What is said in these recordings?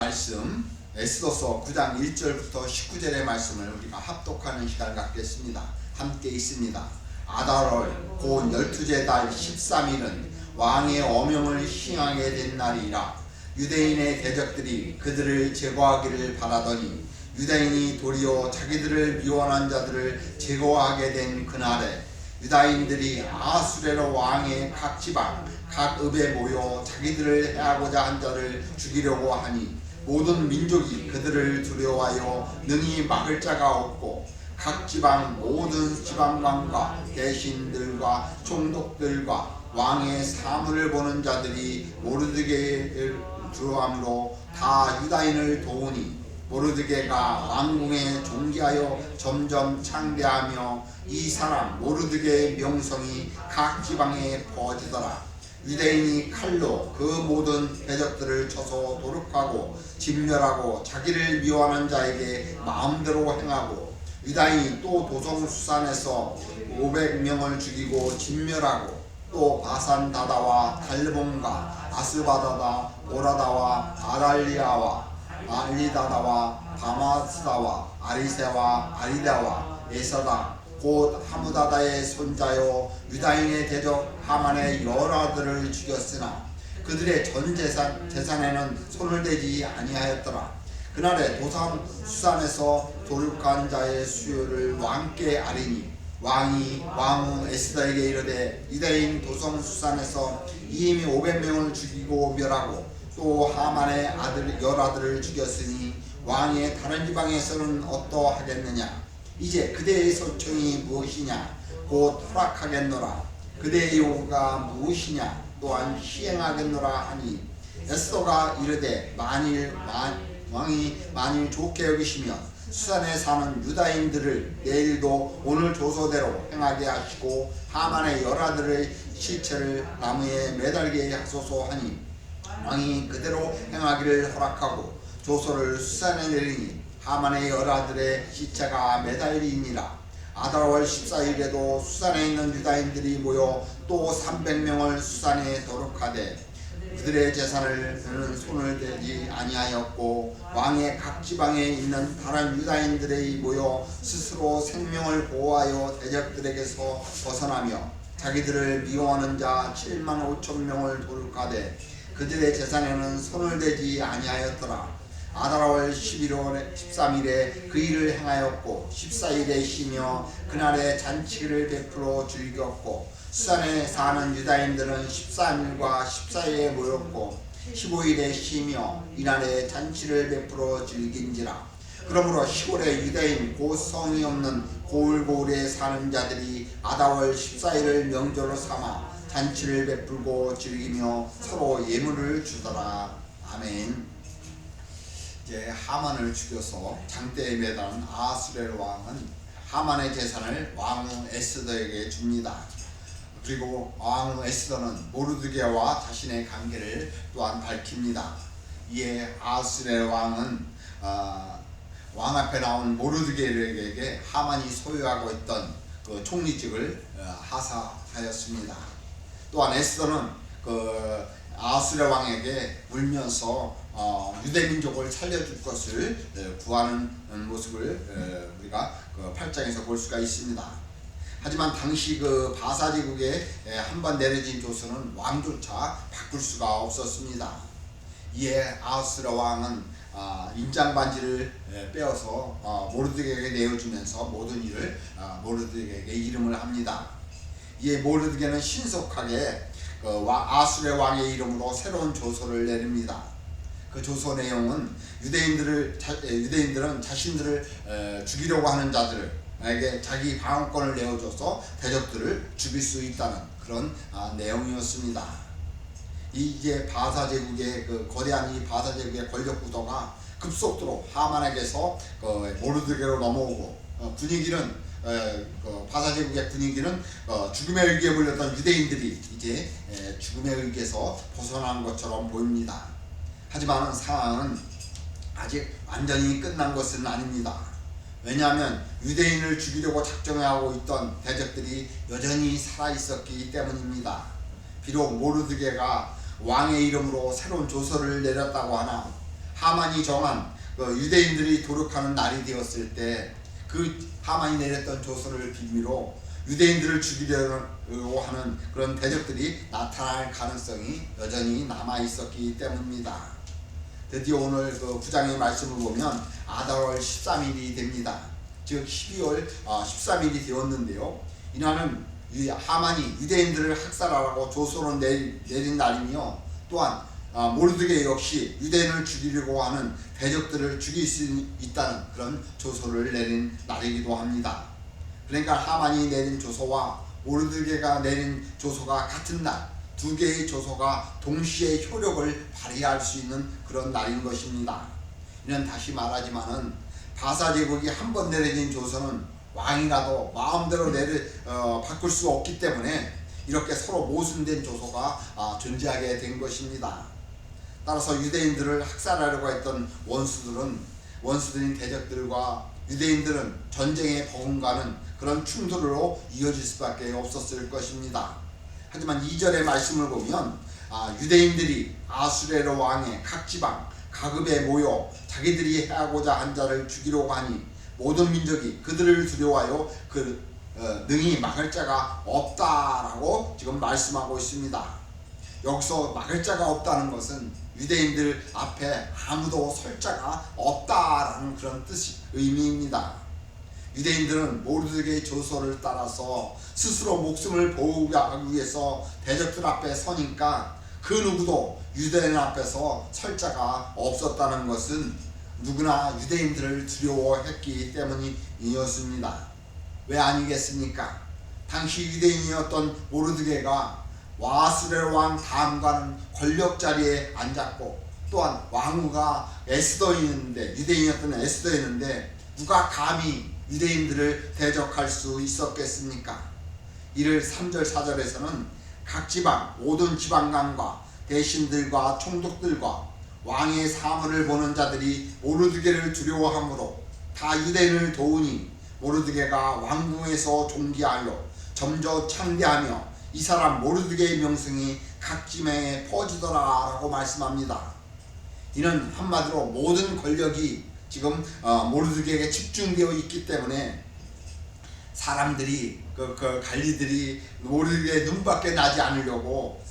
말씀 에스더서 9장 1절부터 19절의 말씀을 우리가 합독하는 시간을 갖겠습니다. 함께 있습니다. 아달월 곧 12째 달 13일은 왕의 어명을 시행하게 된 날이라. 유대인의 대적들이 그들을 제거하기를 바라더니 유대인이 도리어 자기들을 미워하는 자들을 제거하게 된 그날에 유다인들이 아수레로 왕의 각 지방 각 읍에 모여 자기들을 해하고자 한 자를 죽이려고 하니 모든 민족이 그들을 두려워하여 능히 막을 자가 없고 각 지방 모든 지방관과 대신들과 총독들과 왕의 사물을 보는 자들이 모르드게를 두려워함으로 다 유다인을 도우니 모르드게가 왕궁에 존귀하여 점점 창대하며 이 사람 모르드게의 명성이 각 지방에 퍼지더라. 유대인이 칼로 그 모든 대적들을 쳐서 도륙하고 진멸하고 자기를 미워하는 자에게 마음대로 행하고 유다인이 또 도성수산에서 500명을 죽이고 진멸하고 또 바산다다와 달본과 아스바다다 오라다와 아랄리아와 알리다다와 바마스다와 아리세와 아리다와 에사다 곧 하무다다의 손자요 유다인의 대적 하만의 여러 아들을 죽였으나 그들의 전 재산에는 손을 대지 아니하였더라. 그날에 도상 수산에서 도륙한 자의 수요를 왕께 아리니 왕이 왕후 에스더에게 이르되 유다인 도성 수산에서 이미 500명을 죽이고 멸하고 또 하만의 여러 아들을 죽였으니 왕의 다른 지방에서는 어떠하겠느냐. 이제 그대의 소청이 무엇이냐 곧 허락하겠노라. 그대의 요구가 무엇이냐 또한 시행하겠노라 하니 에스더가 이르되 왕이 만일 좋게 여기시면 수산에 사는 유다인들을 내일도 오늘 조서대로 행하게 하시고 하만의 열아들의 시체를 나무에 매달게 하소서 하니 왕이 그대로 행하기를 허락하고 조서를 수산에 내리니 하만의 열아들의 시체가 매달리니라. 아달월 14일에도 수산에 있는 유다인들이 모여 또 300명을 수산에 도륙하되 그들의 재산을 손을 대지 아니하였고 왕의 각 지방에 있는 다른 유다인들이 모여 스스로 생명을 보호하여 대적들에게서 벗어나며 자기들을 미워하는 자 7만 5천 명을 도륙하되 그들의 재산에는 손을 대지 아니하였더라. 아달월 13일에 그 일을 행하였고 14일에 쉬며 그날에 잔치를 베풀어 즐겼고 수산에 사는 유다인들은 13일과 14일에 모였고 15일에 쉬며 이날에 잔치를 베풀어 즐긴지라. 그러므로 시골의 유다인 곧 성이 없는 고을고을에 사는 자들이 아달월 14일을 명절로 삼아 잔치를 베풀고 즐기며 서로 예물을 주더라. 아멘. 이제 하만을 죽여서 장대에 매달은 아수레 왕은 하만의 재산을 왕후 에스더에게 줍니다. 그리고 왕후 에스더는 모르드게와 자신의 관계를 또한 밝힙니다. 이에 아수레 왕은 왕 앞에 나온 모르드게에게 하만이 소유하고 있던 그 총리직을 하사하였습니다. 또한 에스더는 아수레 왕에게 울면서 유대민족을 살려줄 것을 구하는 모습을 우리가 8장에서 볼 수가 있습니다. 하지만 당시 바사제국에 한번 내려진 조서는 왕조차 바꿀 수가 없었습니다. 이에 아수르 왕은 인장반지를 빼어서 모르드게에게 내어주면서 모든 일을 모르드게에게 이름을 합니다. 이에 모르드게는 신속하게 아수르 왕의 이름으로 새로운 조서를 내립니다. 그 조서 내용은 유대인들은 자신들을 죽이려고 하는 자들에게 자기 방어권을 내어줘서 대적들을 죽일 수 있다는 그런 내용이었습니다. 이제 바사제국의 거대한 이 바사제국의 권력 구도가 급속도로 하만에게서 모르드게로 넘어오고 분위기는 바사제국의 분위기는 죽음의 위기에 몰렸던 유대인들이 이제 죽음의 위기에서 벗어난 것처럼 보입니다. 하지만 상황은 아직 완전히 끝난 것은 아닙니다. 왜냐하면 유대인을 죽이려고 작정하고 있던 대적들이 여전히 살아있었기 때문입니다. 비록 모르드게가 왕의 이름으로 새로운 조서를 내렸다고 하나 하만이 정한 유대인들이 도륙하는 날이 되었을 때 그 하만이 내렸던 조서를 빌미로 유대인들을 죽이려고 하는 그런 대적들이 나타날 가능성이 여전히 남아 있었기 때문입니다. 드디어 오늘 그 9장의 말씀을 보면 아달월 13일이 됩니다. 즉 12월 13일이 되었는데요. 이날은 하만이 유대인들을 학살하라고 조서를 내린 날이며, 또한 모르드게 역시 유대인을 죽이려고 하는 대적들을 죽일 수 있다는 그런 조서를 내린 날이기도 합니다. 그러니까 하만이 내린 조서와 모르드게가 내린 조서가 같은 날, 두 개의 조서가 동시에 효력을 발휘할 수 있는 그런 날인 것입니다. 이는 다시 말하지만은 바사 제국이 한 번 내려진 조서는 왕이라도 마음대로 바꿀 수 없기 때문에 이렇게 서로 모순된 조서가 존재하게 된 것입니다. 따라서 유대인들을 학살하려고 했던 원수들인 대적들과 유대인들은 전쟁에 버금가는 그런 충돌로 이어질 수밖에 없었을 것입니다. 하지만 2절의 말씀을 보면 유대인들이 아수레로 왕의 각 지방 가급에 모여 자기들이 해하고자 한 자를 죽이려고 하니 모든 민족이 그들을 두려워하여 능히 막을 자가 없다라고 지금 말씀하고 있습니다. 여기서 막을 자가 없다는 것은 유대인들 앞에 아무도 설 자가 없다라는 그런 의미입니다. 유대인들은 모르드게의 조서를 따라서 스스로 목숨을 보호하기 위해서 대적들 앞에 서니까 그 누구도 유대인 앞에서 설 자가 없었다는 것은 누구나 유대인들을 두려워했기 때문이었습니다. 왜 아니겠습니까? 당시 유대인이었던 모르드게가 와수레 왕 다음과는 권력 자리에 앉았고, 또한 왕후가 에스더였는데, 유대인이었던 에스더였는데 누가 감히 유대인들을 대적할 수 있었겠습니까? 이를 3절 4절에서는 각 지방 모든 지방관과 대신들과 총독들과 왕의 사물을 보는 자들이 모르드게를 두려워하므로 다 유대인을 도우니 모르드게가 왕궁에서 존귀하여 점저 창대하며 이 사람 모르드게의 명성이 각 지방에 퍼지더라 라고 말씀합니다. 이는 한마디로 모든 권력이 지금 모르드게에게 집중되어 있기 때문에 사람들이 관리들이 모르드게 눈밖에 나지 않으려고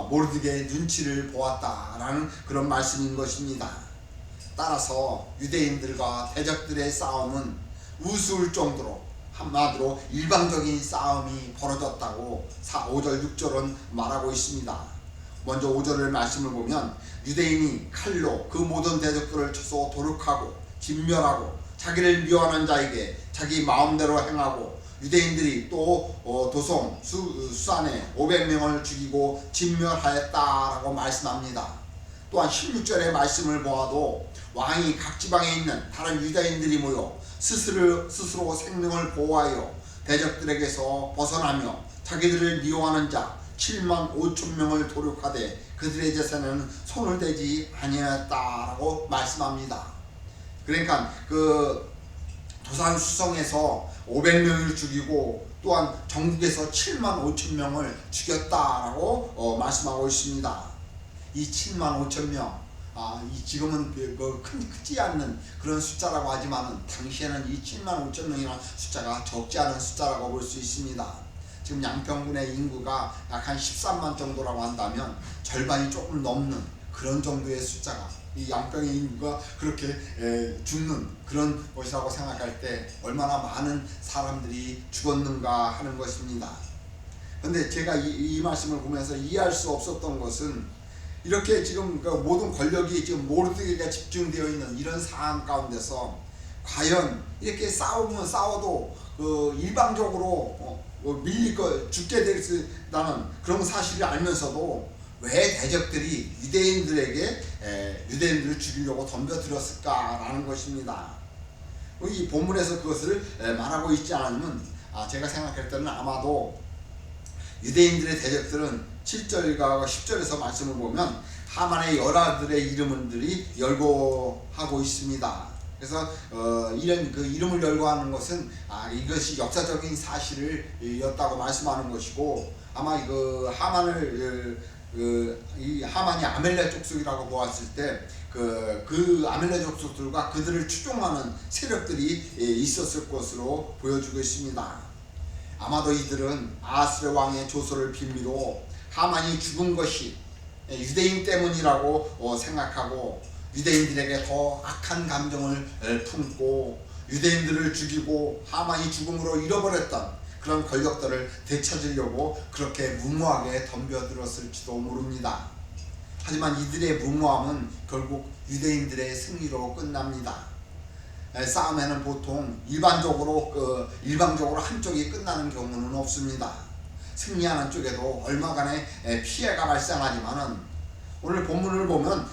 모르드게의 눈치를 보았다라는 그런 말씀인 것입니다. 따라서 유대인들과 대적들의 싸움은 우스울 정도로 한마디로 일방적인 싸움이 벌어졌다고 5절 6절은 말하고 있습니다. 먼저 5절의 말씀을 보면 유대인이 칼로 그 모든 대적들을 쳐서 도륙하고 진멸하고 자기를 미워하는 자에게 자기 마음대로 행하고, 유대인들이 또 도성 수산에 500명을 죽이고 진멸하였다라고 말씀합니다. 또한 16절의 말씀을 보아도 왕이 각 지방에 있는 다른 유대인들이 모여 스스로 생명을 보호하여 대적들에게서 벗어나며 자기들을 미워하는 자 7만 5천 명을 도륙하되 그들의 제사는 손을 대지 아니하였다라고 말씀합니다. 그러니까 그 도산 수성에서 500명을 죽이고 또한 전국에서 7만 5천 명을 죽였다라고 말씀하고 있습니다. 이 7만 5천 명, 지금은 크지 않는 그런 숫자라고 하지만 당시에는 이 7만 5천 명이라는 숫자가 적지 않은 숫자라고 볼 수 있습니다. 지금 양평군의 인구가 약 한 13만 정도라고 한다면 절반이 조금 넘는 그런 정도의 숫자가, 이 양평의 인구가 그렇게 죽는 그런 것이라고 생각할 때 얼마나 많은 사람들이 죽었는가 하는 것입니다. 그런데 제가 이 말씀을 보면서 이해할 수 없었던 것은 이렇게 지금 모든 권력이 지금 모르드게가 집중되어 있는 이런 상황 가운데서 과연 이렇게 싸워도 일방적으로 죽게 될다는 그런 사실을 알면서도 왜 대적들이 유대인들을 죽이려고 덤벼들었을까라는 것입니다. 이 본문에서 그것을 말하고 있지 않으면 제가 생각할 때는 아마도 유대인들의 대적들은 7절과 10절에서 말씀을 보면 하만의 열아들의 이름들이 열거하고 있습니다. 그래서 이런 그 이름을 열거하는 것은 이것이 역사적인 사실이었다고 말씀하는 것이고, 아마 이 하만이 아멜렉 족속이라고 보았을 때 그 아멜렉 족속들과 그들을 추종하는 세력들이 있었을 것으로 보여주고 있습니다. 아마도 이들은 아하스랴 왕의 조소를 빌미로 하만이 죽은 것이 유대인 때문이라고 생각하고 유대인들에게 더 악한 감정을 품고 유대인들을 죽이고 하만이 죽음으로 잃어버렸던 그런 권력들을 되찾으려고 그렇게 무모하게 덤벼들었을지도 모릅니다. 하지만 이들의 무모함은 결국 유대인들의 승리로 끝납니다. 싸움에는 보통 일방적으로 한쪽이 끝나는 경우는 없습니다. 승리하는 쪽에도 얼마간의 피해가 발생하지만은 오늘 본문을 보면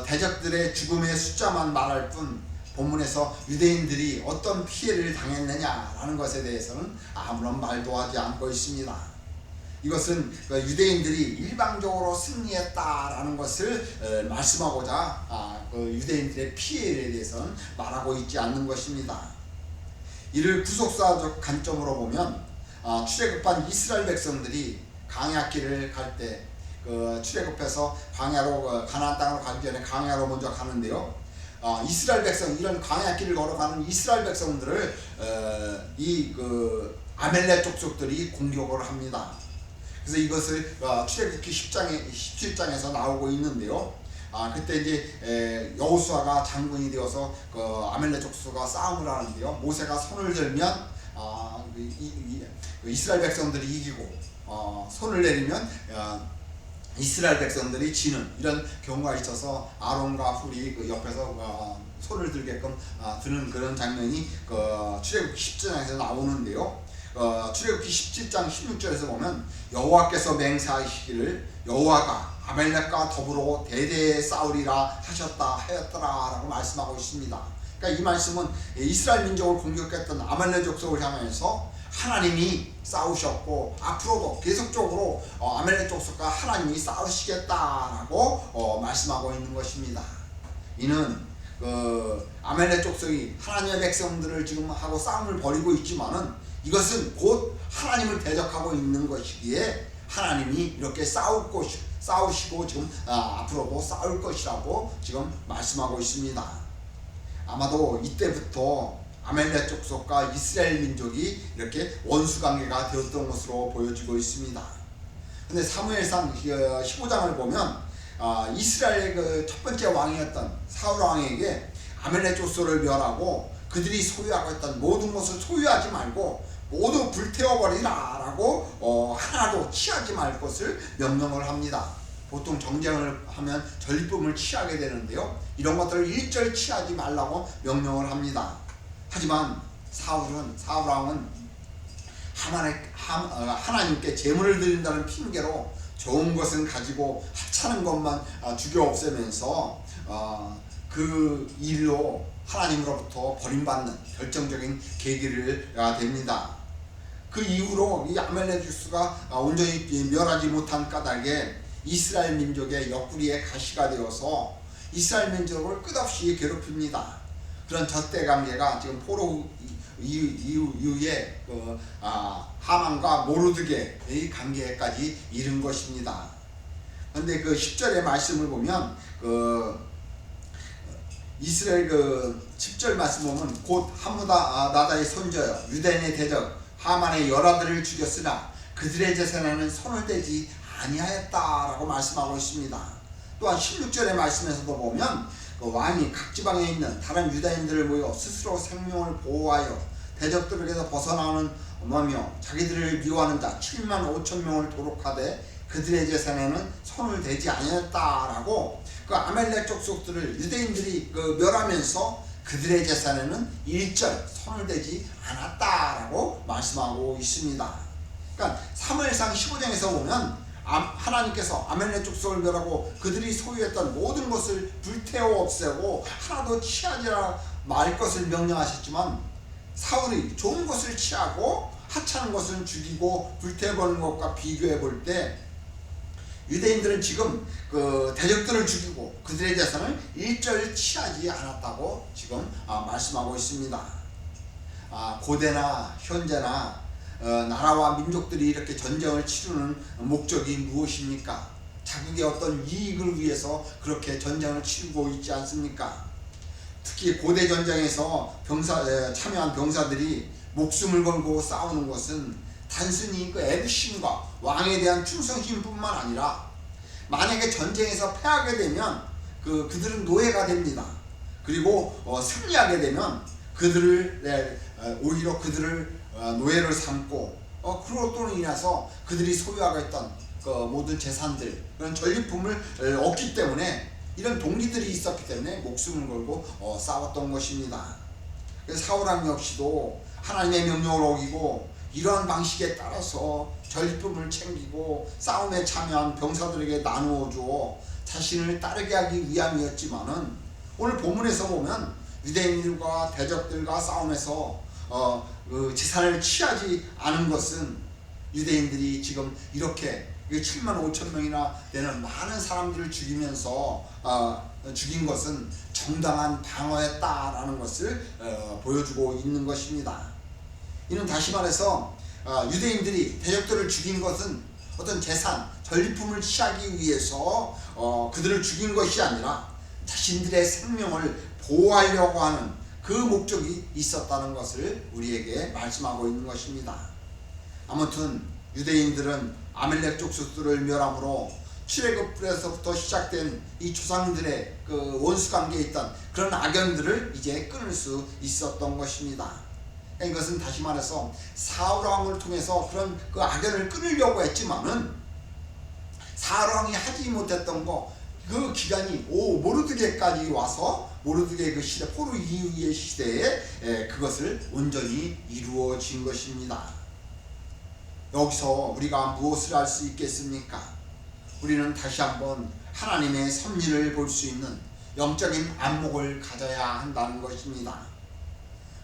대적들의 죽음의 숫자만 말할 뿐 본문에서 유대인들이 어떤 피해를 당했느냐라는 것에 대해서는 아무런 말도 하지 않고 있습니다. 이것은 유대인들이 일방적으로 승리했다라는 것을 말씀하고자 유대인들의 피해에 대해서는 말하고 있지 않는 것입니다. 이를 구속사적 관점으로 보면 출애굽한 이스라엘 백성들이 광야길을 갈 때 출애굽해서 광야로 가나안 땅으로 가기 전에 광야로 먼저 가는데요. 이스라엘 백성 이런 광야길을 걸어가는 이스라엘 백성들을 아멜렉 족속들이 공격을 합니다. 그래서 이것을 출애굽기 17장에서 나오고 있는데요. 그때 이제 여호수아가 장군이 되어서 아멜렉 족속과 싸움을 하는데요. 모세가 손을 들면 이스라엘 백성들이 이기고 손을 내리면 이스라엘 백성들이 지는 이런 경우가 있어서 아론과 훌이 옆에서 손을 들게끔 드는 그런 장면이 출애굽기 17장에서 나오는데요. 출애굽기 17장 16절에서 보면 여호와께서 맹세하시기를 여호와가 아멜렉과 더불어 대대에 싸우리라 하였더라 라고 말씀하고 있습니다. 그러니까 이 말씀은 이스라엘 민족을 공격했던 아멜렉 족속을 향해서 하나님이 싸우셨고 앞으로도 계속적으로 아멜렉 족속과 하나님이 싸우시겠다라고 말씀하고 있는 것입니다. 이는 아멜렉 족속이 하나님의 백성들을 지금 하고 싸움을 벌이고 있지만은 이것은 곧 하나님을 대적하고 있는 것이기에 하나님이 이렇게 싸우시고 지금 앞으로도 싸울 것이라고 지금 말씀하고 있습니다. 아마도 이때부터 아멜렉 족속과 이스라엘 민족이 이렇게 원수관계가 되었던 것으로 보여지고 있습니다. 근데 사무엘상 15장을 보면 이스라엘의 첫 번째 왕이었던 사울 왕에게 아멜렉 족속을 멸하고 그들이 소유하고 있던 모든 것을 소유하지 말고 모두 불태워버리라 라고 하나도 취하지 말 것을 명령을 합니다. 보통 정쟁을 하면 전리품을 취하게 되는데요. 이런 것들을 일절 취하지 말라고 명령을 합니다. 하지만 사울 왕은 하나님께 제물을 드린다는 핑계로 좋은 것은 가지고 하찮은 것만 죽여 없애면서 그 일로 하나님으로부터 버림받는 결정적인 계기가 됩니다. 그 이후로 이 아멜렉 족속가 온전히 멸하지 못한 까닭에 이스라엘 민족의 옆구리에 가시가 되어서 이스라엘 민족을 끝없이 괴롭힙니다. 그런 젖대 관계가 지금 포로 이후에 하만과 모르드게의 관계까지 이른 것입니다. 그런데 그 10절의 말씀을 보면 이스라엘 10절 말씀 보면 곧 함무다 나다의 손자여 유대인의 대적 하만의 열아들을 죽였으나 그들의 재산에는 손을 대지 아니하였다라고 말씀하고 있습니다. 또한 16절의 말씀에서도 보면 왕이 각 지방에 있는 다른 유다인들을 모여 스스로 생명을 보호하여 대적들에게서 벗어나는 며 자기들을 미워하는 자 7만 5천 명을 도록하되 그들의 재산에는 손을 대지 아니하였다라고 아멜렉 족속들을 유대인들이 멸하면서 그들의 재산에는 일절 손을 대지 않았다라고 말씀하고 있습니다. 그러니까 사무엘상 15장에서 보면 하나님께서 아멜렉 족속을 멸하고 그들이 소유했던 모든 것을 불태워 없애고 하나도 취하지 말 것을 명령하셨지만 사울이 좋은 것을 취하고 하찮은 것은 죽이고 불태워버리는 것과 비교해 볼 때 유대인들은 지금 대적들을 죽이고 그들의 재산을 일절 취하지 않았다고 지금 말씀하고 있습니다. 고대나 현재나 나라와 민족들이 이렇게 전쟁을 치르는 목적이 무엇입니까? 자국의 어떤 이익을 위해서 그렇게 전쟁을 치르고 있지 않습니까? 특히 고대 전쟁에서 참여한 병사들이 목숨을 걸고 싸우는 것은 단순히 그 애국심과 왕에 대한 충성심뿐만 아니라 만약에 전쟁에서 패하게 되면 그들은 노예가 됩니다. 그리고 승리하게 되면 오히려 그들을 노예를 삼고 그로 인해서 그들이 소유하고 있던 그 모든 재산들, 그런 전리품을 얻기 때문에 이런 동기들이 있었기 때문에 목숨을 걸고 싸웠던 것입니다. 사울왕 역시도 하나님의 명령을 어기고 이러한 방식에 따라서 전리품을 챙기고 싸움에 참여한 병사들에게 나누어 주어 자신을 따르게 하기 위함이었지만은, 오늘 본문에서 보면 유대인들과 대적들과 싸움에서 재산을 취하지 않은 것은 유대인들이 지금 이렇게 7만 5천 명이나 되는 많은 사람들을 죽이면서 죽인 것은 정당한 방어였다라는 것을 보여주고 있는 것입니다. 이는 다시 말해서 유대인들이 대적들을 죽인 것은 어떤 재산, 전리품을 취하기 위해서 그들을 죽인 것이 아니라 자신들의 생명을 보호하려고 하는 그 목적이 있었다는 것을 우리에게 말씀하고 있는 것입니다. 아무튼 유대인들은 아멜렉 족속들을 멸함으로 출애굽에서부터 시작된 이 조상들의 그 원수관계에 있던 그런 악연들을 이제 끊을 수 있었던 것입니다. 이것은 다시 말해서 사울왕을 통해서 그런 그 악연을 끊으려고 했지만은 사울왕이 하지 못했던 그 기간이 모르드게까지 와서 모르드게 그 시대, 포로 이후의 시대에 그것을 온전히 이루어진 것입니다. 여기서 우리가 무엇을 할 수 있겠습니까? 우리는 다시 한번 하나님의 섭리를 볼 수 있는 영적인 안목을 가져야 한다는 것입니다.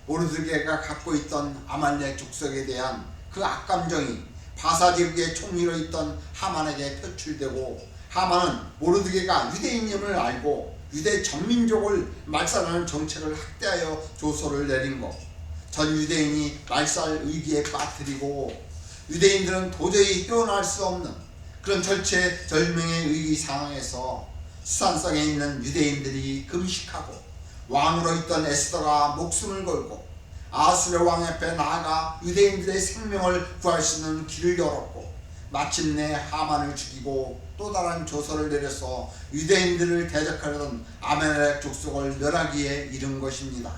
모르드게가 갖고 있던 아말렉 족속에 대한 그 악감정이 바사제국의 총리로 있던 하만에게 표출되고, 하만은 모르드게가 유대인임을 알고 유대 전민족을 말살하는 정책을 확대하여 조서를 내린 것, 전 유대인이 말살 의기에 빠뜨리고 유대인들은 도저히 헤어날 수 없는 그런 절체절명의 위기 상황에서 수산성에 있는 유대인들이 금식하고 왕으로 있던 에스더가 목숨을 걸고 아수르 왕 앞에 나아가 유대인들의 생명을 구할 수 있는 길을 열었고, 마침내 하만을 죽이고 또 다른 조서를 내려서 유대인들을 대적하려던 아멜렉 족속을 멸하기에 이른 것입니다.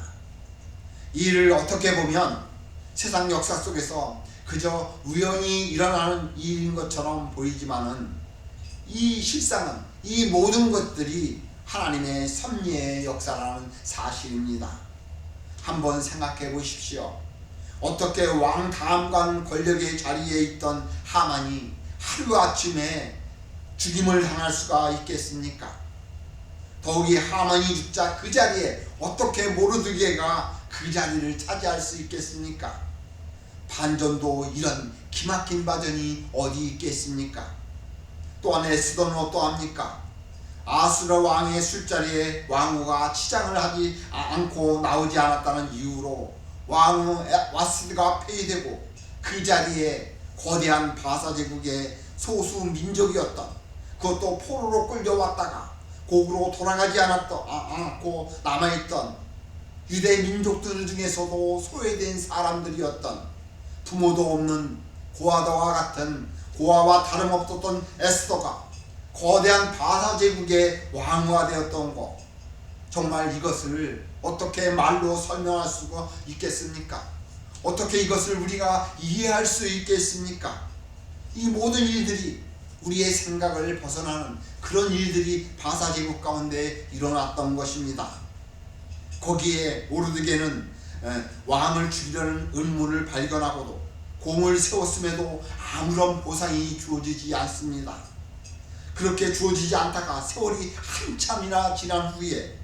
이 일을 어떻게 보면 세상 역사 속에서 그저 우연히 일어나는 일인 것처럼 보이지만은 이 실상은 이 모든 것들이 하나님의 섭리의 역사라는 사실입니다. 한번 생각해 보십시오. 어떻게 왕 다음관 권력의 자리에 있던 하만이 하루아침에 죽임을 당할 수가 있겠습니까? 더욱이 하만이 죽자 그 자리에 어떻게 모르드게가 그 자리를 차지할 수 있겠습니까? 반전도 이런 기막힌 바전이 어디 있겠습니까? 또한 에스더는 어떠합니까? 아수르 왕의 술자리에 왕후가 치장을 하지 않고 나오지 않았다는 이유로 왕후 와스드가 폐위되고, 그 자리에 거대한 바사제국의 소수 민족이었던, 그것도 포로로 끌려왔다가 곡으로 돌아가지 않고 남아있던 유대 민족들 중에서도 소외된 사람들이었던, 부모도 없는 고아와 같은, 고아와 다름없었던 에스더가 거대한 바사제국의 왕후가 되었던 것, 정말 이것을 어떻게 말로 설명할 수가 있겠습니까? 어떻게 이것을 우리가 이해할 수 있겠습니까? 이 모든 일들이 우리의 생각을 벗어나는 그런 일들이 바사제국 가운데 일어났던 것입니다. 거기에 모르드게는 왕을 죽이려는 음모를 발견하고도 공을 세웠음에도 아무런 보상이 주어지지 않습니다. 그렇게 주어지지 않다가 세월이 한참이나 지난 후에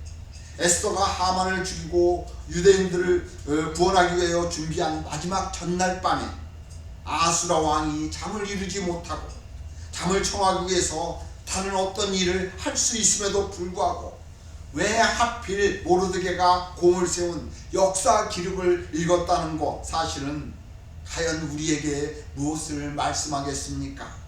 에스더가 하만을 죽이고 유대인들을 구원하기 위하여 준비한 마지막 전날 밤에 아수라 왕이 잠을 이루지 못하고 잠을 청하기 위해서 다른 어떤 일을 할 수 있음에도 불구하고 왜 하필 모르드게가 공을 세운 역사 기록을 읽었다는 것, 사실은 과연 우리에게 무엇을 말씀하겠습니까?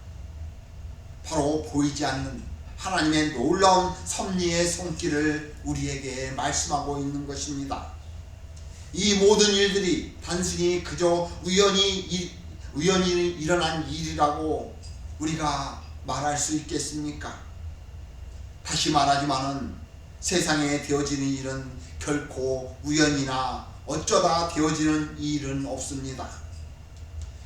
바로 보이지 않는 하나님의 놀라운 섭리의 손길을 우리에게 말씀하고 있는 것입니다. 이 모든 일들이 단순히 그저 우연히 일어난 일이라고 우리가 말할 수 있겠습니까? 다시 말하지만은 세상에 되어지는 일은 결코 우연이나 어쩌다 되어지는 일은 없습니다.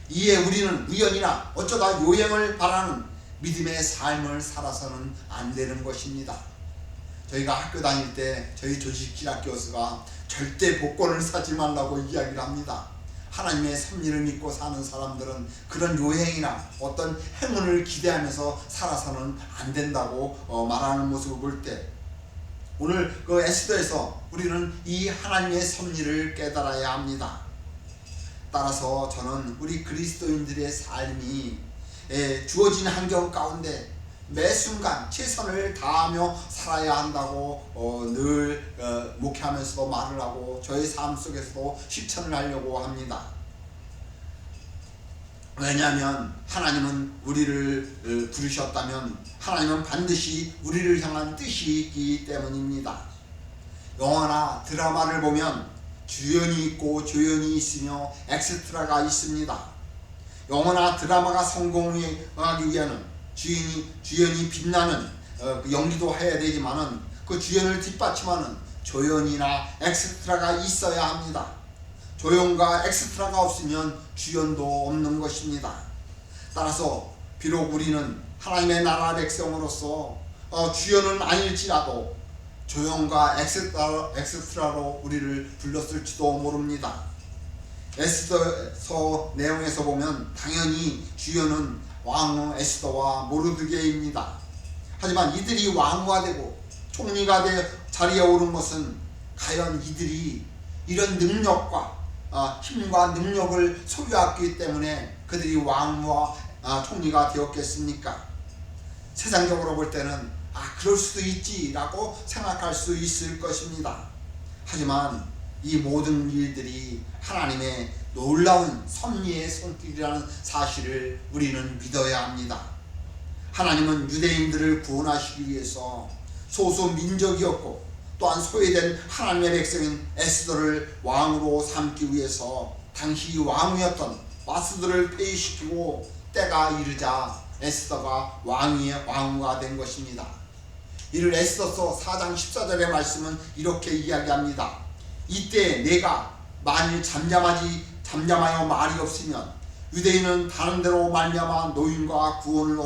이에 우리는 우연이나 어쩌다 요행을 바라는 믿음의 삶을 살아서는 안 되는 것입니다. 저희가 학교 다닐 때 저희 조직신학 교수가 절대 복권을 사지 말라고 이야기를 합니다. 하나님의 섭리를 믿고 사는 사람들은 그런 요행이나 어떤 행운을 기대하면서 살아서는 안 된다고 말하는 모습을 볼 때, 오늘 그 에스더에서 우리는 이 하나님의 섭리를 깨달아야 합니다. 따라서 저는 우리 그리스도인들의 삶이 주어진 환경 가운데 매 순간 최선을 다하며 살아야 한다고 늘 목회하면서도 말을 하고 저의 삶 속에서도 실천을 하려고 합니다. 왜냐하면 하나님은 우리를 부르셨다면 하나님은 반드시 우리를 향한 뜻이 있기 때문입니다. 영화나 드라마를 보면 주연이 있고 조연이 있으며 엑스트라가 있습니다. 영화나 드라마가 성공하기 위해는 주연이 빛나는 연기도 해야 되지만은 그 주연을 뒷받침하는 조연이나 엑스트라가 있어야 합니다. 조연과 엑스트라가 없으면 주연도 없는 것입니다. 따라서 비록 우리는 하나님의 나라 백성으로서 주연은 아닐지라도 조연과 엑스트라로 우리를 불렀을지도 모릅니다. 에스더서 내용에서 보면 당연히 주연은 왕후 에스더와 모르드게입니다. 하지만 이들이 왕후가 되고 총리가 되어 자리에 오른 것은 과연 이들이 이런 능력과 힘과 능력을 소유했기 때문에 그들이 왕후와 총리가 되었겠습니까? 세상적으로 볼 때는 그럴 수도 있지라고 생각할 수 있을 것입니다. 하지만 이 모든 일들이 하나님의 놀라운 섭리의 손길이라는 사실을 우리는 믿어야 합니다. 하나님은 유대인들을 구원하시기 위해서 소수 민족이었고 또한 소외된 하나님의 백성인 에스더를 왕으로 삼기 위해서 당시 왕후였던 와스들을 폐위시키고 때가 이르자 에스더가 왕후가 된 것입니다. 이를 에스더서 4장 14절의 말씀은 이렇게 이야기합니다. 이때 내가 만일 잠잠하여 말이 없으면 유대인은 다른 데로 말미암아 노임과 구원을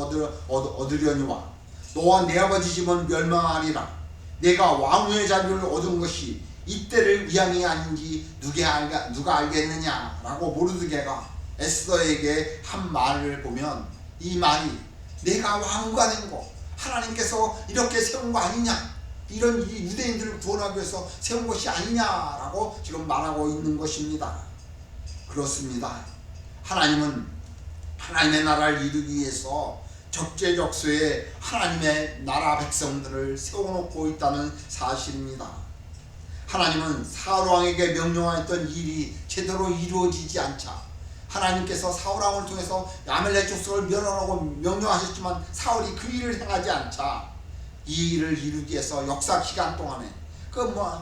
얻으려니와 너와 내 아버지 집은 멸망하리라. 내가 왕후의 자리를 얻은 것이 이때를 위함이 아닌지 누가 알겠느냐라고 모르드게가 에스더에게 한 말을 보면 이 말이 내가 왕후가 된 거 하나님께서 이렇게 세운 거 아니냐, 이런 유대인들을 구원하기 위해서 세운 것이 아니냐라고 지금 말하고 있는 것입니다. 그렇습니다. 하나님은 하나님의 나라를 이루기 위해서 적재적소에 하나님의 나라 백성들을 세워놓고 있다는 사실입니다. 하나님은 사울왕에게 명령하였던 일이 제대로 이루어지지 않자 하나님께서 사울왕을 통해서 아말렉 족속을 멸하라고 명령하셨지만 사울이 그 일을 행하지 않자 이 일을 이루기 위해서 역사 기간 동안에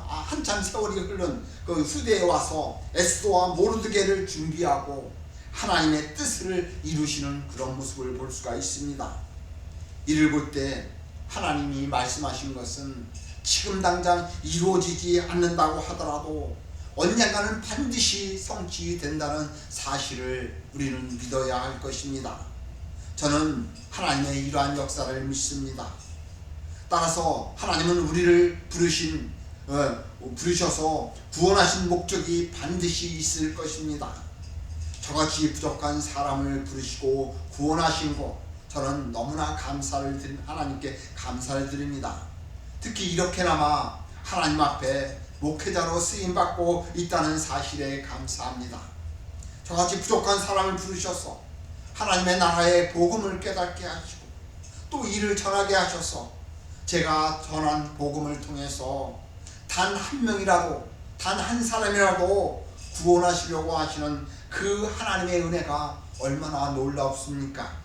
한참 세월이 흐른 그 후대에 와서 에스더와 모르드게를 준비하고 하나님의 뜻을 이루시는 그런 모습을 볼 수가 있습니다. 이를 볼 때 하나님이 말씀하신 것은 지금 당장 이루어지지 않는다고 하더라도 언젠가는 반드시 성취된다는 사실을 우리는 믿어야 할 것입니다. 저는 하나님의 이러한 역사를 믿습니다. 따라서 하나님은 우리를 부르셔서 구원하신 목적이 반드시 있을 것입니다. 저같이 부족한 사람을 부르시고 구원하신 것, 저는 너무나 하나님께 감사를 드립니다. 특히 이렇게나마 하나님 앞에 목회자로 쓰임받고 있다는 사실에 감사합니다. 저같이 부족한 사람을 부르셔서 하나님의 나라의 복음을 깨닫게 하시고 또 이를 전하게 하셔서 제가 전한 복음을 통해서 단 한 명이라도, 단 한 사람이라도 구원하시려고 하시는 그 하나님의 은혜가 얼마나 놀랍습니까?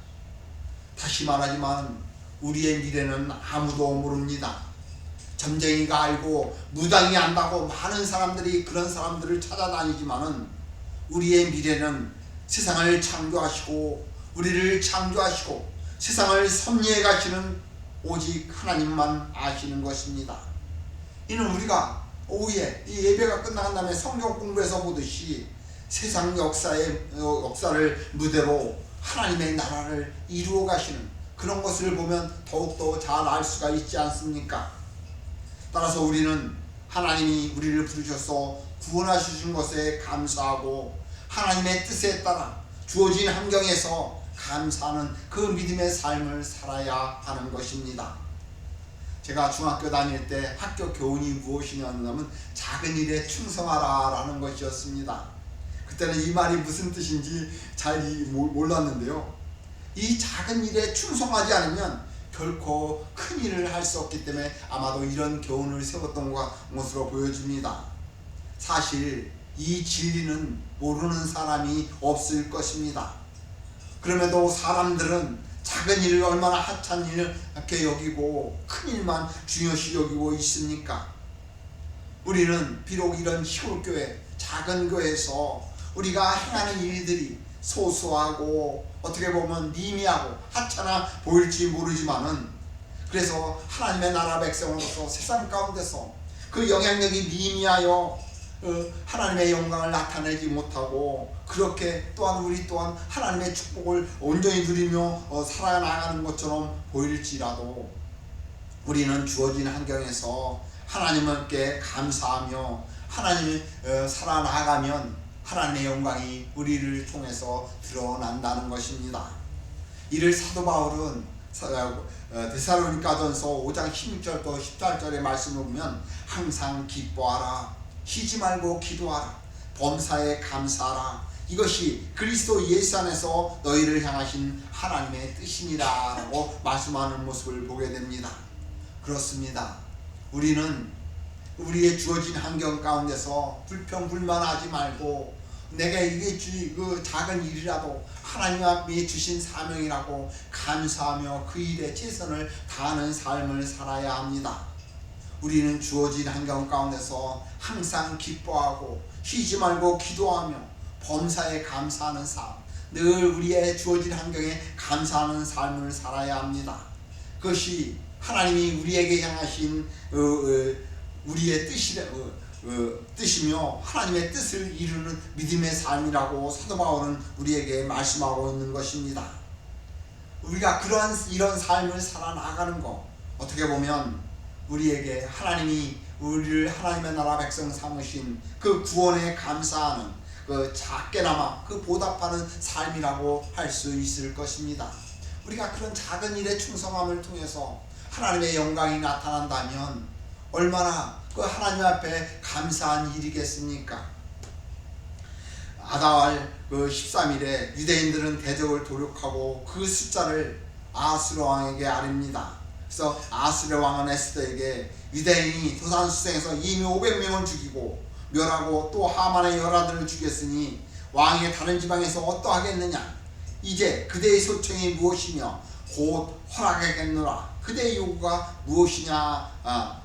다시 말하지만 우리의 미래는 아무도 모릅니다. 점쟁이가 알고 무당이 안다고 많은 사람들이 그런 사람들을 찾아다니지만은 우리의 미래는 세상을 창조하시고 우리를 창조하시고 세상을 섭리해 가시는 오직 하나님만 아시는 것입니다. 이는 우리가 오후에 이 예배가 끝나간 다음에 성경 공부에서 보듯이 세상 역사를 무대로 하나님의 나라를 이루어 가시는 그런 것을 보면 더욱더 잘 알 수가 있지 않습니까? 따라서 우리는 하나님이 우리를 부르셔서 구원하시는 것에 감사하고 하나님의 뜻에 따라 주어진 환경에서 감사하는 그 믿음의 삶을 살아야 하는 것입니다. 제가 중학교 다닐 때 학교 교훈이 무엇이냐면 작은 일에 충성하라 라는 것이었습니다. 그때는 이 말이 무슨 뜻인지 잘 몰랐는데요. 이 작은 일에 충성하지 않으면 결코 큰 일을 할 수 없기 때문에 아마도 이런 교훈을 세웠던 것으로 보여집니다. 사실 이 진리는 모르는 사람이 없을 것입니다. 그럼에도 사람들은 작은 일을 얼마나 하찮은 일을 이렇게 여기고 큰 일만 중요시 여기고 있습니까? 우리는 비록 이런 시골교회, 작은 교회에서 우리가 행하는 일들이 소소하고 어떻게 보면 미미하고 하찮아 보일지 모르지만은 그래서 하나님의 나라 백성으로서 세상 가운데서 그 영향력이 미미하여 하나님의 영광을 나타내지 못하고 그렇게 또한 우리 또한 하나님의 축복을 온전히 누리며 살아나가는 것처럼 보일지라도 우리는 주어진 환경에서 하나님께 감사하며 하나님이 살아나가면 하나님의 영광이 우리를 통해서 드러난다는 것입니다. 이를 사도 바울은 데살로니가전서 5장 16절부터 18절의 말씀을 보면 항상 기뻐하라, 쉬지 말고 기도하라, 범사에 감사하라, 이것이 그리스도 예수 안에서 너희를 향하신 하나님의 뜻이니라 라고 말씀하는 모습을 보게 됩니다. 그렇습니다. 우리는 우리의 주어진 환경 가운데서 불평불만하지 말고 내가 이게 그 작은 일이라도 하나님 앞에 주신 사명이라고 감사하며 그 일에 최선을 다하는 삶을 살아야 합니다. 우리는 주어진 환경 가운데서 항상 기뻐하고 쉬지 말고 기도하며 범사에 감사하는 삶, 늘 우리의 주어진 환경에 감사하는 삶을 살아야 합니다. 그것이 하나님이 우리에게 향하신 우리의 뜻이며 하나님의 뜻을 이루는 믿음의 삶이라고 사도 바울은 우리에게 말씀하고 있는 것입니다. 우리가 이런 삶을 살아나가는 것, 어떻게 보면 우리에게 하나님이 우리를 하나님의 나라 백성 삼으신 그 구원에 감사하는 그 작게나마 그 보답하는 삶이라고 할 수 있을 것입니다. 우리가 그런 작은 일의 충성함을 통해서 하나님의 영광이 나타난다면 얼마나 그 하나님 앞에 감사한 일이겠습니까? 아달 그 13일에 유대인들은 대적을 도륙하고 그 숫자를 아하스로 왕에게 아립니다. 그래서 아하스로 왕은 에스더에게 유대인이 도산수생에서 이미 500명을 죽이고 멸하고 또 하만의 열아들을 죽였으니 왕이 다른 지방에서 어떠하겠느냐? 이제 그대의 소청이 무엇이며 곧 허락하겠노라. 그대의 요구가 무엇이냐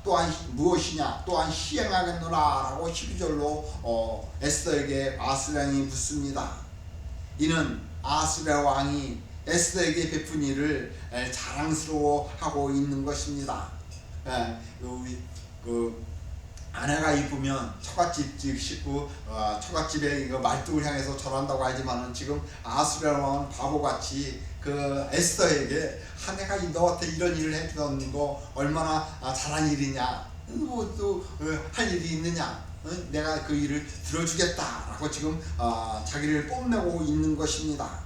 또한 시행하겠노라 라고 12절로 에스더에게 아하스랴 왕이 묻습니다. 이는 아하스랴 왕이 에스더에게 베푼 일을 자랑스러워하고 있는 것입니다. 아내가 이쁘면 처갓집 식구 처갓집에 말뚝을 향해서 절한다고 하지만은 지금 아하스랴 왕은 바보같이 그 에스더에게 내가 너한테 이런 일을 해주던 거 얼마나 잘한 일이냐, 뭐 또 할 일이 있느냐, 내가 그 일을 들어주겠다라고 지금 자기를 뽐내고 있는 것입니다.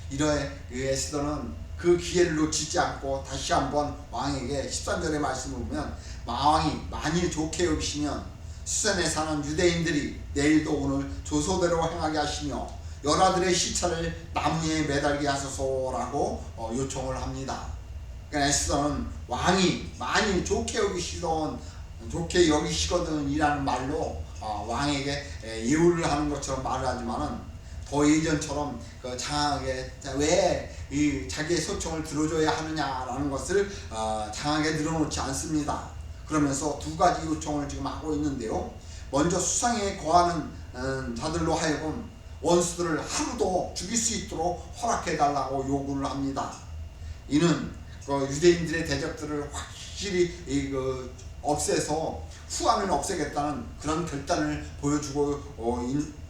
이러해 에스더는 그 기회를 놓치지 않고 다시 한번 왕에게 13절의 말씀을 보면 왕이 만일 좋게 여기시면 수산에 사는 유대인들이 내일도 오늘 조소대로 행하게 하시며 열아들의 시체를 나무에 매달게 하소서라고 요청을 합니다. 그러니까 에스더는 왕이 만일 좋게 여기시거든 이라는 말로 왕에게 예우를 하는 것처럼 말을 하지만은 더 예전처럼 장하게 왜 이 자기의 소청을 들어줘야 하느냐라는 것을 장하게 늘어놓지 않습니다. 그러면서 두 가지 요청을 지금 하고 있는데요. 먼저 수상에 거하는 자들로 하여금 원수들을 하루도 죽일 수 있도록 허락해달라고 요구를 합니다. 이는 유대인들의 대적들을 확실히 없애서 후환을 없애겠다는 그런 결단을 보여주고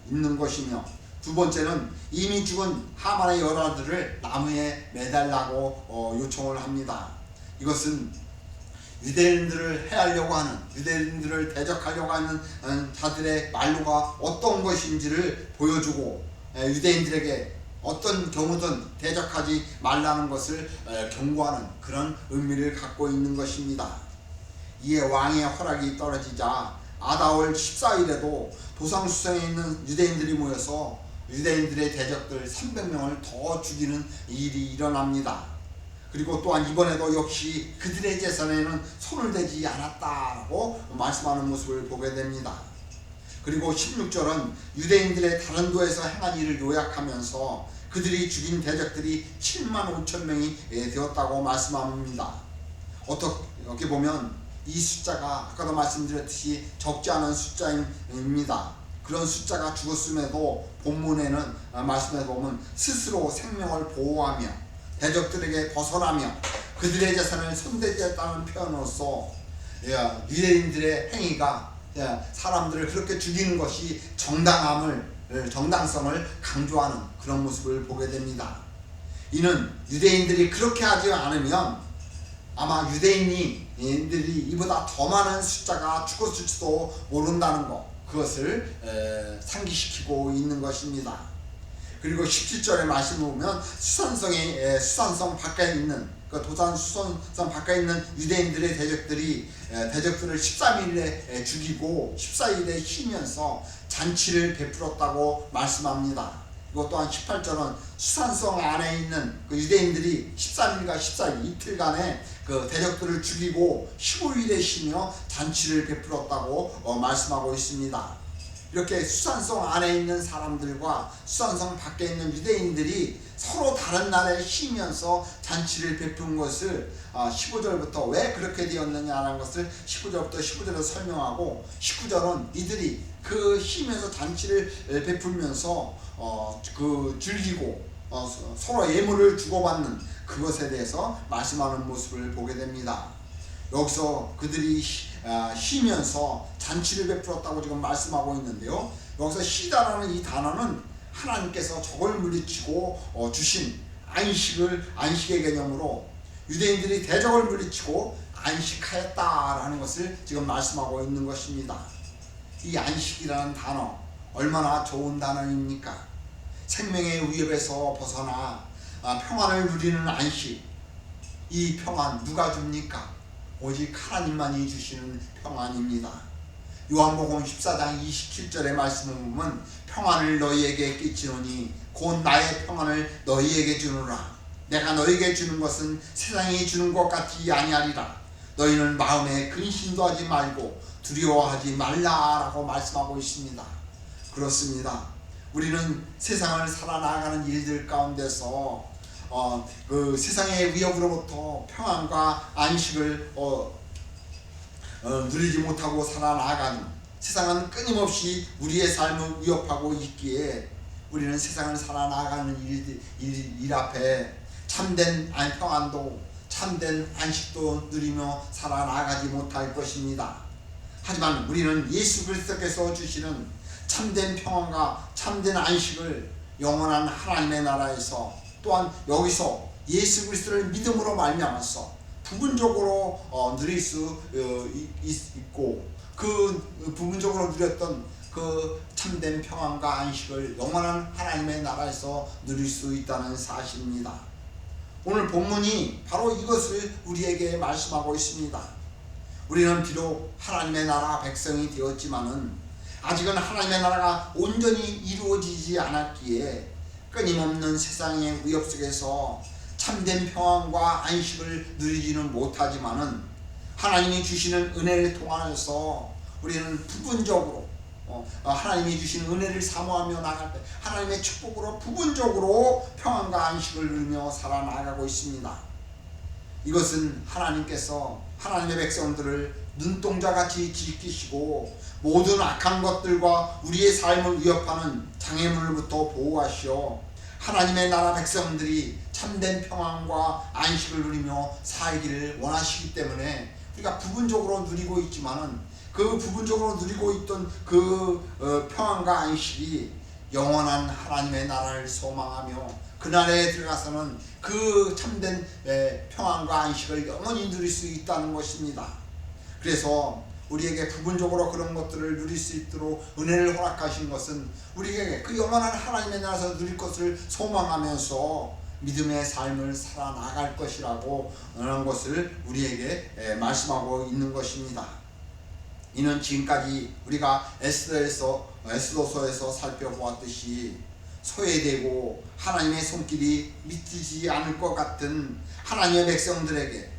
있는 것이며, 두 번째는 이미 죽은 하만의 열아들을 나무에 매달라고 요청을 합니다. 이것은 유대인들을 해하려고 하는, 유대인들을 대적하려고 하는 자들의 말로가 어떤 것인지를 보여주고, 유대인들에게 어떤 경우든 대적하지 말라는 것을 경고하는 그런 의미를 갖고 있는 것입니다. 이에 왕의 허락이 떨어지자 아다월 14일에도 도상수성에 있는 유대인들이 모여서 유대인들의 대적들 300명을 더 죽이는 일이 일어납니다. 그리고 또한 이번에도 역시 그들의 재산에는 손을 대지 않았다고 말씀하는 모습을 보게 됩니다. 그리고 16절은 유대인들의 다른 도에서 행한 일을 요약하면서 그들이 죽인 대적들이 7만 5천 명이 되었다고 말씀합니다. 어떻게 보면 이 숫자가 아까도 말씀드렸듯이 적지 않은 숫자입니다. 그런 숫자가 죽었음에도 본문에는 말씀에 보면 스스로 생명을 보호하며 대적들에게 벗어나며 그들의 재산을 손대지했다는 표현으로서 유대인들의 행위가 사람들을 그렇게 죽이는 것이 정당성을 강조하는 그런 모습을 보게 됩니다. 이는 유대인들이 그렇게 하지 않으면 아마 유대인들이 이보다 더 많은 숫자가 죽었을지도 모른다는 것, 그것을 상기시키고 있는 것입니다. 그리고 17절의 말씀을 보면 수산성 밖에 있는 도산 수산성 밖에 있는 유대인들의 대적들을 13일에 죽이고 14일에 쉬면서 잔치를 베풀었다고 말씀합니다. 이것 또한 18절은 수산성 안에 있는 유대인들이 13일과 14일 이틀간의 대적들을 죽이고 15일에 쉬며 잔치를 베풀었다고 말씀하고 있습니다. 이렇게 수산성 안에 있는 사람들과 수산성 밖에 있는 유대인들이 서로 다른 날에 쉬면서 잔치를 베푼 것을 15절부터 왜 그렇게 되었느냐라는 것을 15절부터 19절에서 설명하고, 19절은 이들이 그 쉬면서 잔치를 베풀면서 즐기고 서로 예물을 주고받는 그것에 대해서 말씀하는 모습을 보게 됩니다. 여기서 그들이 쉬면서 잔치를 베풀었다고 지금 말씀하고 있는데요. 여기서 쉬다라는 이 단어는 하나님께서 적을 물리치고 주신 안식의 개념으로 유대인들이 대적을 물리치고 안식하였다라는 것을 지금 말씀하고 있는 것입니다. 이 안식이라는 단어 얼마나 좋은 단어입니까? 생명의 위협에서 벗어나 평안을 누리는 안식, 이 평안 누가 줍니까? 오직 하나님만이 주시는 평안입니다. 요한복음 14장 27절의 말씀을 보면 평안을 너희에게 끼치노니 곧 나의 평안을 너희에게 주노라. 내가 너희에게 주는 것은 세상이 주는 것 같이 아니하리라. 너희는 마음에 근심도 하지 말고 두려워하지 말라라고 말씀하고 있습니다. 그렇습니다. 우리는 세상을 살아나가는 일들 가운데서 그 세상의 위협으로부터 평안과 안식을 누리지 못하고 살아나가는, 세상은 끊임없이 우리의 삶을 위협하고 있기에 우리는 세상을 살아나가는 일 앞에 참된 평안도 참된 안식도 누리며 살아나가지 못할 것입니다. 하지만 우리는 예수 그리스도께서 주시는 참된 평안과 참된 안식을 영원한 하나님의 나라에서, 또한 여기서 예수 그리스도를 믿음으로 말미암아서 부분적으로 누릴 수 있고, 그 부분적으로 누렸던 그 참된 평안과 안식을 영원한 하나님의 나라에서 누릴 수 있다는 사실입니다. 오늘 본문이 바로 이것을 우리에게 말씀하고 있습니다. 우리는 비록 하나님의 나라 백성이 되었지만은 아직은 하나님의 나라가 온전히 이루어지지 않았기에 끊임없는 세상의 위협 속에서 참된 평안과 안식을 누리지는 못하지만은 하나님이 주시는 은혜를 통하여서 우리는 부분적으로 하나님이 주신 은혜를 사모하며 나갈 때 하나님의 축복으로 부분적으로 평안과 안식을 누리며 살아나가고 있습니다. 이것은 하나님께서 하나님의 백성들을 눈동자같이 지키시고 모든 악한 것들과 우리의 삶을 위협하는 장애물로부터 보호하시어 하나님의 나라 백성들이 참된 평안과 안식을 누리며 살기를 원하시기 때문에 우리가 부분적으로 누리고 있지만은 그 부분적으로 누리고 있던 그 평안과 안식이 영원한 하나님의 나라를 소망하며 그날에 들어가서는 그 참된 평안과 안식을 영원히 누릴 수 있다는 것입니다. 그래서 우리에게 부분적으로 그런 것들을 누릴 수 있도록 은혜를 허락하신 것은 우리에게 그 영원한 하나님의 나라에서 누릴 것을 소망하면서 믿음의 삶을 살아나갈 것이라고 하는 것을 우리에게 말씀하고 있는 것입니다. 이는 지금까지 우리가 에스더서에서 살펴보았듯이 소외되고 하나님의 손길이 믿지 않을 것 같은 하나님의 백성들에게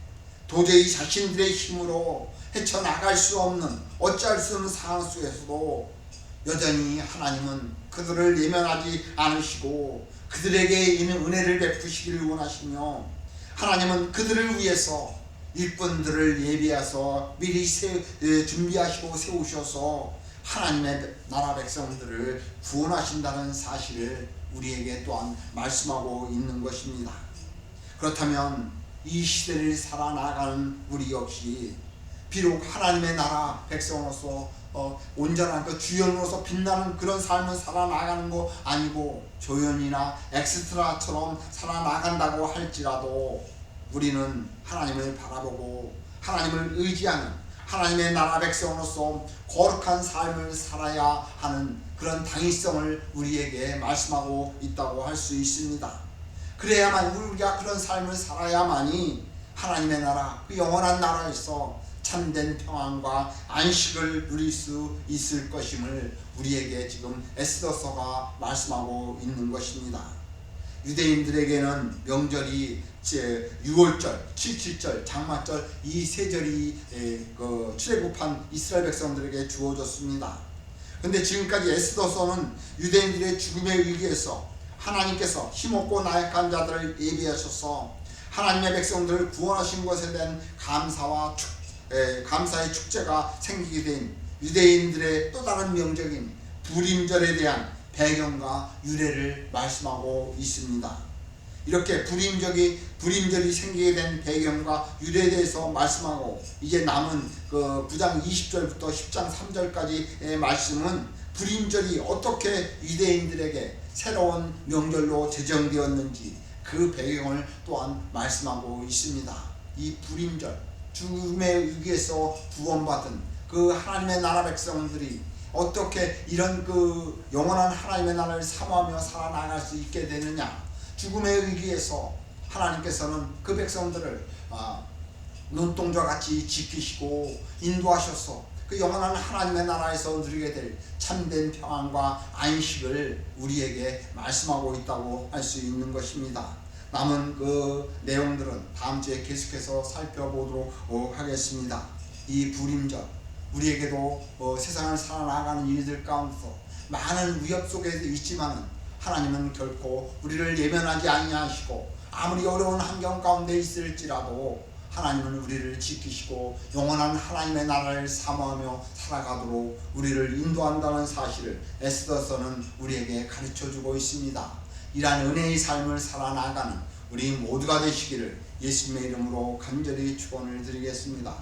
도저히 자신들의 힘으로 헤쳐나갈 수 없는 어찌할 수 없는 상황 속에서도 여전히 하나님은 그들을 예면하지 않으시고 그들에게 있는 은혜를 베푸시기를 원하시며 하나님은 그들을 위해서 일꾼들을 예비해서 미리 준비하시고 세우셔서 하나님의 나라 백성들을 구원하신다는 사실을 우리에게 또한 말씀하고 있는 것입니다. 그렇다면 이 시대를 살아나가는 우리 역시 비록 하나님의 나라 백성으로서 온전한 그 주연으로서 빛나는 그런 삶을 살아나가는 거 아니고 조연이나 엑스트라처럼 살아나간다고 할지라도 우리는 하나님을 바라보고 하나님을 의지하는 하나님의 나라 백성으로서 거룩한 삶을 살아야 하는 그런 당위성을 우리에게 말씀하고 있다고 할 수 있습니다. 그래야만 우리가 그런 삶을 살아야만이 하나님의 나라, 그 영원한 나라에서 참된 평안과 안식을 누릴 수 있을 것임을 우리에게 지금 에스더서가 말씀하고 있는 것입니다. 유대인들에게는 명절이 6월절, 77절, 장마절 이 세 절이 출애굽한 이스라엘 백성들에게 주어졌습니다. 그런데 지금까지 에스더서는 유대인들의 죽음에 의해서 하나님께서 힘없고 나약한 자들을 예비하셔서 하나님의 백성들을 구원하신 것에 대한 감사의 축제가 생기게 된 유대인들의 또 다른 명절인 불임절에 대한 배경과 유래를 말씀하고 있습니다. 이렇게 불임절이 생기게 된 배경과 유래에 대해서 말씀하고 이제 남은 그 9장 20절부터 10장 3절까지의 말씀은 불임절이 어떻게 유대인들에게 새로운 명절로 제정되었는지 그 배경을 또한 말씀하고 있습니다. 이 불임절, 죽음의 위기에서 구원받은 그 하나님의 나라 백성들이 어떻게 이런 그 영원한 하나님의 나라를 사모하며 살아나갈 수 있게 되느냐. 죽음의 위기에서 하나님께서는 그 백성들을 눈동자같이 지키시고 인도하셔서 그 영원한 하나님의 나라에서 누리게 될 참된 평안과 안식을 우리에게 말씀하고 있다고 할 수 있는 것입니다. 남은 그 내용들은 다음 주에 계속해서 살펴보도록 하겠습니다. 이 불임절, 우리에게도 세상을 살아나가는 일들 가운데서 많은 위협 속에 있지만은 하나님은 결코 우리를 예면하지 아니하시고 아무리 어려운 환경 가운데 있을지라도 하나님은 우리를 지키시고 영원한 하나님의 나라를 사모하며 살아가도록 우리를 인도한다는 사실을 에스더서는 우리에게 가르쳐주고 있습니다. 이러한 은혜의 삶을 살아나가는 우리 모두가 되시기를 예수님의 이름으로 간절히 축원을 드리겠습니다.